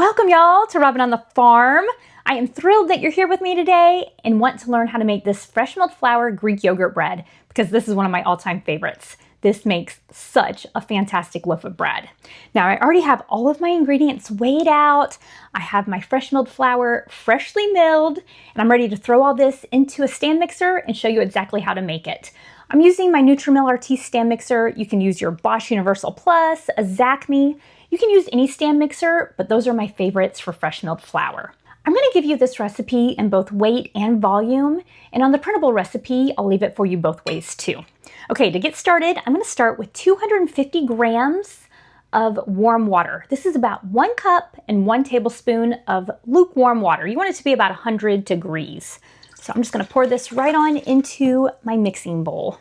Welcome y'all to Robin on the Farm. I am thrilled that you're here with me today and want to learn how to make this fresh milled flour Greek yogurt bread because this is one of my all-time favorites. This makes such a fantastic loaf of bread. Now I already have all of my ingredients weighed out. I have my fresh milled flour freshly milled and I'm ready to throw all this into a stand mixer and show you exactly how to make it. I'm using my Nutrimill RT stand mixer. You can use your Bosch Universal Plus, a Zacme. You can use any stand mixer, but those are my favorites for fresh milled flour. I'm going to give you this recipe in both weight and volume, and on the printable recipe, I'll leave it for you both ways too. Okay, to get started, I'm going to start with 250 grams of warm water. This is about 1 cup and 1 tablespoon of lukewarm water. You want it to be about 100 degrees. So I'm just going to pour this right on into my mixing bowl.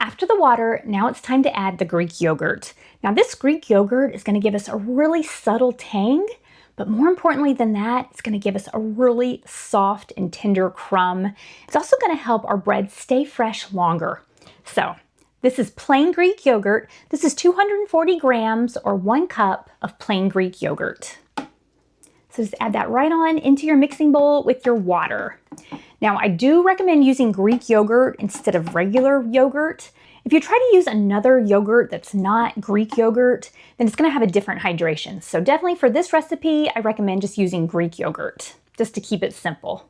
After the water, now it's time to add the Greek yogurt. Now this Greek yogurt is going to give us a really subtle tang, but more importantly than that, it's going to give us a really soft and tender crumb. It's also going to help our bread stay fresh longer. So this is plain Greek yogurt. This is 240 grams or 1 cup of plain Greek yogurt. So just add that right on into your mixing bowl with your water. Now I do recommend using Greek yogurt instead of regular yogurt. If you try to use another yogurt that's not Greek yogurt, then it's going to have a different hydration. So definitely for this recipe, I recommend just using Greek yogurt, just to keep it simple.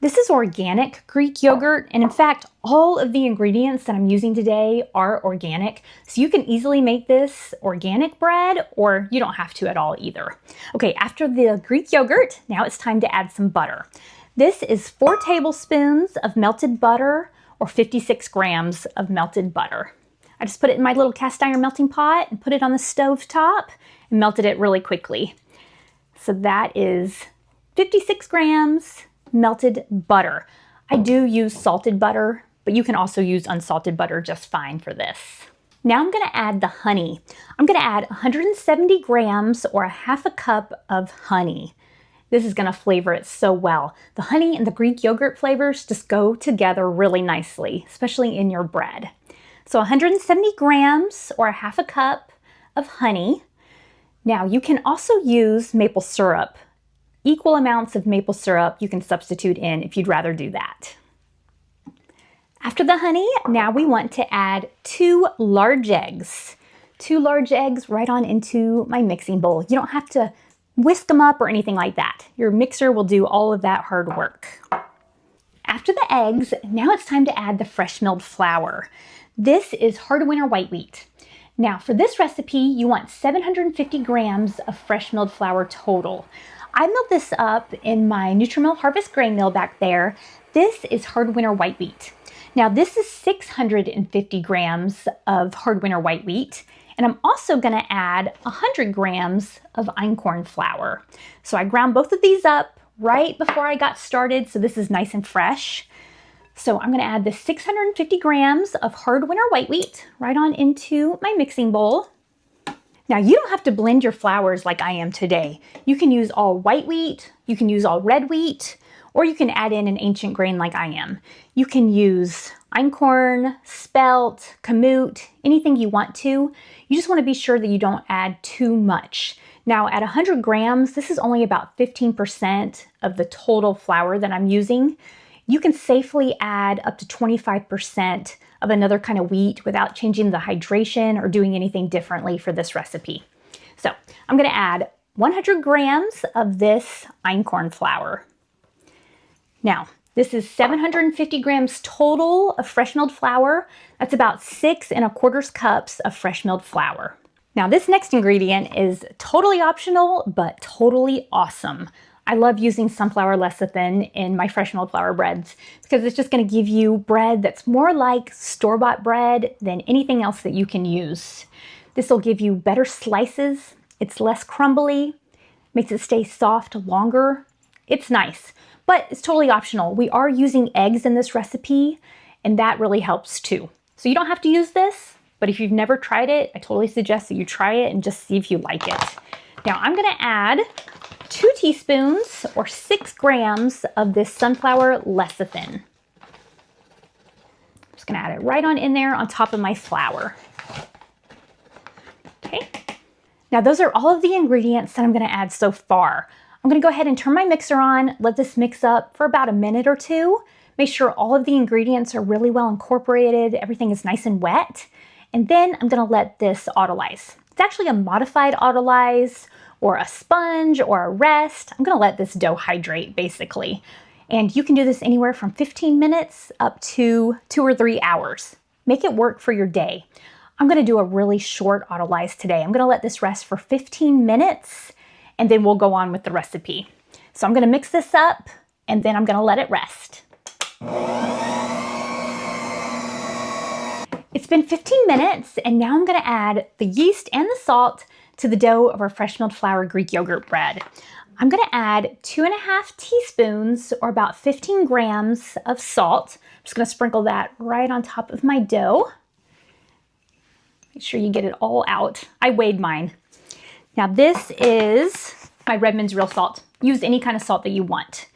This is organic Greek yogurt, and in fact, all of the ingredients that I'm using today are organic, so you can easily make this organic bread, or you don't have to at all either. Okay, after the Greek yogurt, now it's time to add some butter. This is 4 tablespoons of melted butter, or 56 grams of melted butter. I just put it in my little cast iron melting pot and put it on the stove top and melted it really quickly. So that is 56 grams melted butter. I do use salted butter, but you can also use unsalted butter just fine for this. Now I'm going to add the honey. I'm going to add 170 grams or a half a cup of honey. This is going to flavor it so well. The honey and the Greek yogurt flavors just go together really nicely, especially in your bread. So 170 grams or a half a cup of honey. Now you can also use maple syrup. Equal amounts of maple syrup you can substitute in if you'd rather do that. After the honey, now we want to add 2 large eggs. 2 large eggs right on into my mixing bowl. You don't have to whisk them up or anything like that. Your mixer will do all of that hard work. After the eggs, now it's time to add the fresh milled flour. This is hard winter white wheat. Now for this recipe, you want 750 grams of fresh milled flour total. I milled this up in my Nutrimill Harvest grain mill back there. This is hard winter white wheat. Now this is 650 grams of hard winter white wheat. And I'm also going to add 100 grams of einkorn flour. So I ground both of these up right before I got started, so this is nice and fresh. So I'm going to add the 650 grams of hard winter white wheat right on into my mixing bowl. Now you don't have to blend your flours like I am today. You can use all white wheat, you can use all red wheat, or you can add in an ancient grain like I am. You can use einkorn, spelt, kamut, anything you want to. You just want to be sure that you don't add too much. Now at 100 grams, this is only about 15% of the total flour that I'm using. You can safely add up to 25% of another kind of wheat without changing the hydration or doing anything differently for this recipe. So I'm going to add 100 grams of this einkorn flour. Now, this is 750 grams total of fresh milled flour. That's about 6 1/4 cups of fresh milled flour. Now, this next ingredient is totally optional, but totally awesome. I love using sunflower lecithin in my fresh milled flour breads because it's just going to give you bread that's more like store-bought bread than anything else that you can use. This will give you better slices. It's less crumbly, makes it stay soft longer. It's nice. But it's totally optional. We are using eggs in this recipe, and that really helps too. So you don't have to use this, but if you've never tried it, I totally suggest that you try it and just see if you like it. Now I'm gonna add 2 teaspoons or 6 grams of this sunflower lecithin. I'm just gonna add it right on in there on top of my flour. Okay. Now those are all of the ingredients that I'm gonna add so far. I'm gonna go ahead and turn my mixer on, let this mix up for about a minute or two. Make sure all of the ingredients are really well incorporated, everything is nice and wet. And then I'm gonna let this autolyze. It's actually a modified autolyze or a sponge or a rest. I'm gonna let this dough hydrate basically. And you can do this anywhere from 15 minutes up to 2 or 3 hours. Make it work for your day. I'm gonna do a really short autolyze today. I'm gonna let this rest for 15 minutes and then we'll go on with the recipe. So I'm gonna mix this up and then I'm gonna let it rest. It's been 15 minutes and now I'm gonna add the yeast and the salt to the dough of our fresh milled flour Greek yogurt bread. I'm gonna add 2.5 teaspoons or about 15 grams of salt. I'm just gonna sprinkle that right on top of my dough. Make sure you get it all out. I weighed mine. Now this is my Redmond's real salt. Use any kind of salt that you want.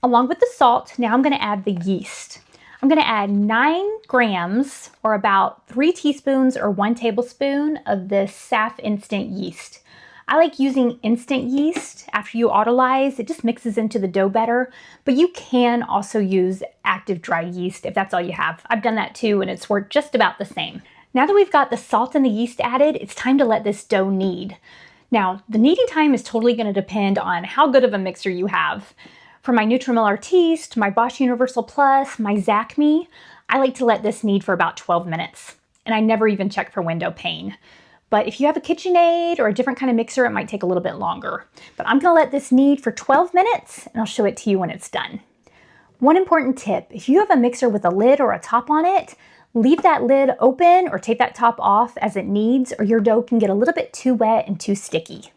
Along with the salt, now I'm gonna add the yeast. I'm gonna add 9 grams or about 3 teaspoons or 1 tablespoon of this SAF instant yeast. I like using instant yeast after you autolyze. It just mixes into the dough better, but you can also use active dry yeast if that's all you have. I've done that too and it's worked just about the same. Now that we've got the salt and the yeast added, it's time to let this dough knead. Now, the kneading time is totally gonna depend on how good of a mixer you have. For my Nutrimel Artiste, my Bosch Universal Plus, my Zacme, I like to let this knead for about 12 minutes. And I never even check for window pane. But if you have a KitchenAid or a different kind of mixer, it might take a little bit longer. But I'm gonna let this knead for 12 minutes and I'll show it to you when it's done. One important tip, if you have a mixer with a lid or a top on it, leave that lid open or take that top off as it kneads or your dough can get a little bit too wet and too sticky.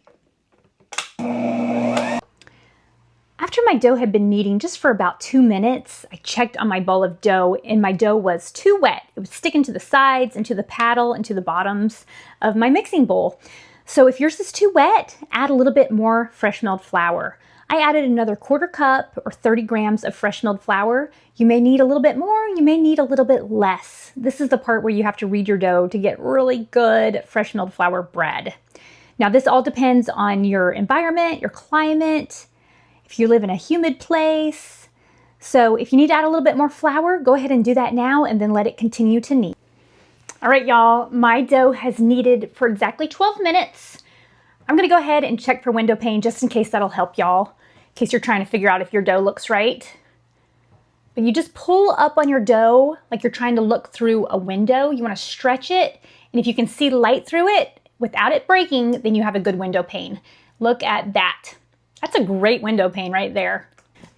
After my dough had been kneading just for about 2 minutes, I checked on my bowl of dough and my dough was too wet. It was sticking to the sides and to the paddle and to the bottoms of my mixing bowl. So if yours is too wet, add a little bit more fresh milled flour. I added another 1/4 cup or 30 grams of fresh milled flour. You may need a little bit more, you may need a little bit less. This is the part where you have to read your dough to get really good fresh milled flour bread. Now this all depends on your environment, your climate, if you live in a humid place. So if you need to add a little bit more flour, go ahead and do that now and then let it continue to knead. All right, y'all, my dough has kneaded for exactly 12 minutes. I'm gonna go ahead and check for window pane just in case that'll help y'all, in case you're trying to figure out if your dough looks right. But you just pull up on your dough like you're trying to look through a window. You wanna stretch it, and if you can see light through it without it breaking, then you have a good window pane. Look at that. That's a great window pane right there.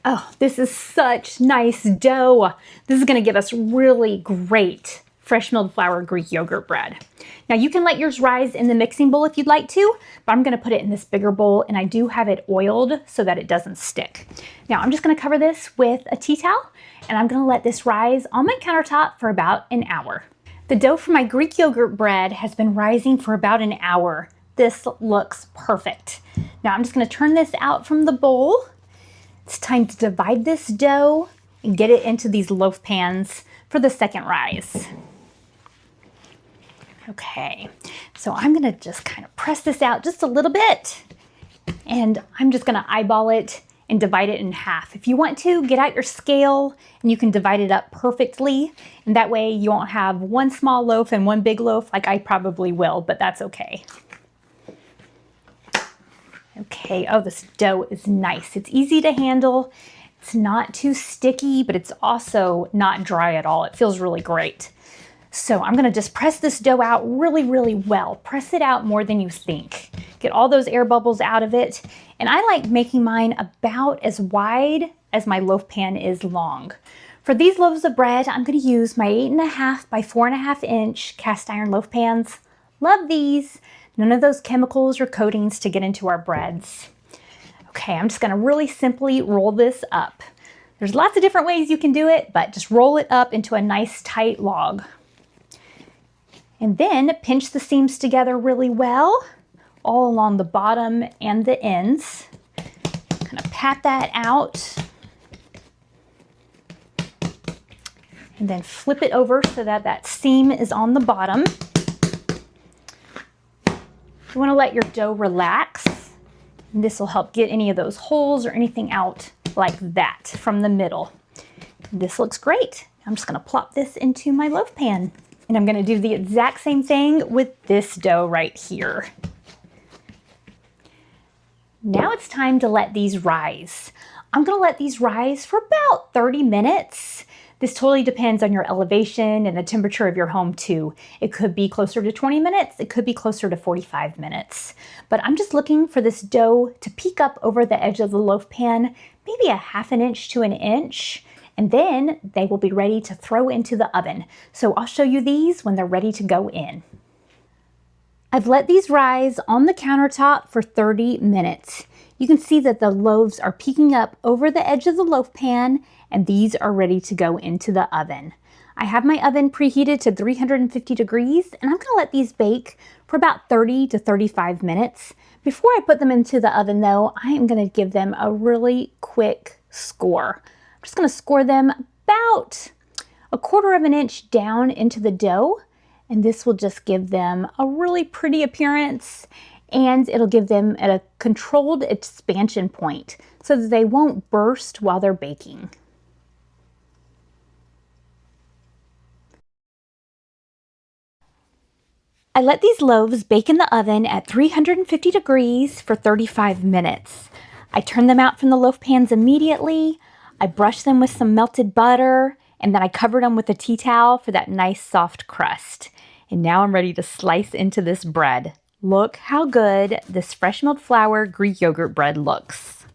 Oh, this is such nice dough. This is gonna give us really great fresh milled flour Greek yogurt bread. Now you can let yours rise in the mixing bowl if you'd like to, but I'm gonna put it in this bigger bowl and I do have it oiled so that it doesn't stick. Now I'm just gonna cover this with a tea towel and I'm gonna let this rise on my countertop for about an hour. The dough for my Greek yogurt bread has been rising for about an hour. This looks perfect. Now I'm just gonna turn this out from the bowl. It's time to divide this dough and get it into these loaf pans for the second rise. Okay, so I'm gonna just kind of press this out just a little bit and I'm just gonna eyeball it and divide it in half. If you want to, get out your scale and you can divide it up perfectly. And that way you won't have one small loaf and one big loaf like I probably will, but that's okay. Okay, oh, this dough is nice. It's easy to handle. It's not too sticky, but it's also not dry at all. It feels really great. So I'm gonna just press this dough out really, really well. Press it out more than you think. Get all those air bubbles out of it. And I like making mine about as wide as my loaf pan is long. For these loaves of bread, I'm gonna use my 8.5 by 4.5 inch cast iron loaf pans. Love these. None of those chemicals or coatings to get into our breads. Okay, I'm just gonna really simply roll this up. There's lots of different ways you can do it, but just roll it up into a nice tight log. And then pinch the seams together really well, all along the bottom and the ends. Kind of pat that out. And then flip it over so that that seam is on the bottom. You want to let your dough relax. This will help get any of those holes or anything out like that from the middle. This looks great. I'm just going to plop this into my loaf pan. And I'm going to do the exact same thing with this dough right here. Now it's time to let these rise. I'm going to let these rise for about 30 minutes. This totally depends on your elevation and the temperature of your home too. It could be closer to 20 minutes. It could be closer to 45 minutes. But I'm just looking for this dough to peek up over the edge of the loaf pan, maybe a half an inch to an inch. And then they will be ready to throw into the oven. So I'll show you these when they're ready to go in. I've let these rise on the countertop for 30 minutes. You can see that the loaves are peeking up over the edge of the loaf pan, and these are ready to go into the oven. I have my oven preheated to 350 degrees, and I'm gonna let these bake for about 30 to 35 minutes. Before I put them into the oven though, I am gonna give them a really quick score. I'm just gonna score them about 1/4 of an inch down into the dough, and this will just give them a really pretty appearance, and it'll give them at a controlled expansion point so that they won't burst while they're baking. I let these loaves bake in the oven at 350 degrees for 35 minutes. I turn them out from the loaf pans immediately. I brushed them with some melted butter, and then I covered them with a tea towel for that nice soft crust. And now I'm ready to slice into this bread. Look how good this fresh milled flour Greek yogurt bread looks.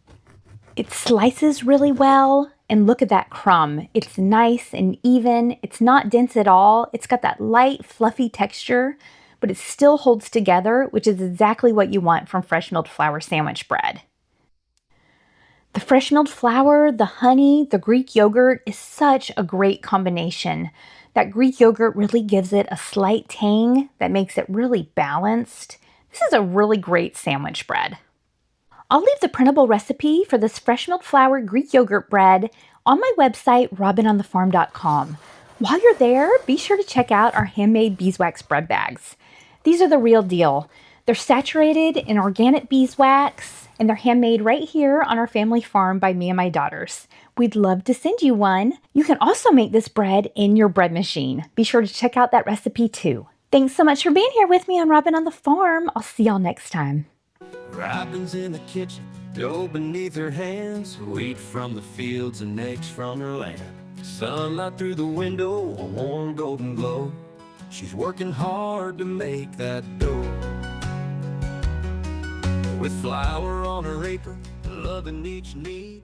It slices really well, and look at that crumb. It's nice and even. It's not dense at all. It's got that light, fluffy texture, but it still holds together, which is exactly what you want from fresh milled flour sandwich bread. The fresh milled flour, the honey, the Greek yogurt is such a great combination. That Greek yogurt really gives it a slight tang that makes it really balanced. This is a really great sandwich bread. I'll leave the printable recipe for this fresh milled flour Greek yogurt bread on my website, robinonthefarm.com. While you're there, be sure to check out our handmade beeswax bread bags. These are the real deal. They're saturated in organic beeswax, and they're handmade right here on our family farm by me and my daughters. We'd love to send you one. You can also make this bread in your bread machine. Be sure to check out that recipe too. Thanks so much for being here with me on Robin on the Farm. I'll see y'all next time. Robin's in the kitchen, dough beneath her hands, wheat from the fields and eggs from her land. Sunlight through the window, a warm golden glow. She's working hard to make that dough. With flour on her apron, loving each knead.